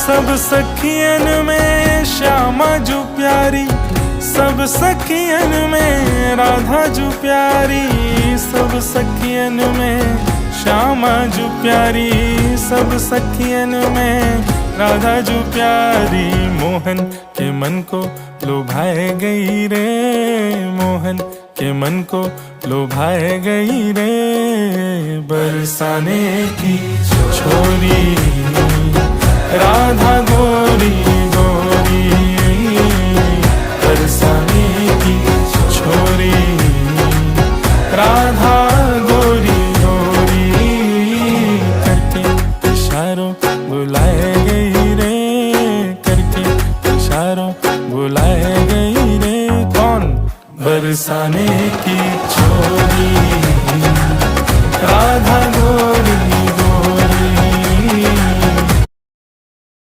सब सखियन में श्यामा जो प्यारी, सब सखियन में राधा जो प्यारी, सब सखियन में श्यामा जो प्यारी, सब सखियन में राधा जो प्यारी। मोहन के मन को लुभाए गई रे, मोहन के मन को लुभाए गई रे, बरसाने की छोरी राधा गोरी गोरी, बरसाने की छोरी राधा गोरी गोरी, करके इशारों बुलाए गई रे, करके इशारों बुलाए गई रे। कौन? बरसाने की छोरी राधा गोरी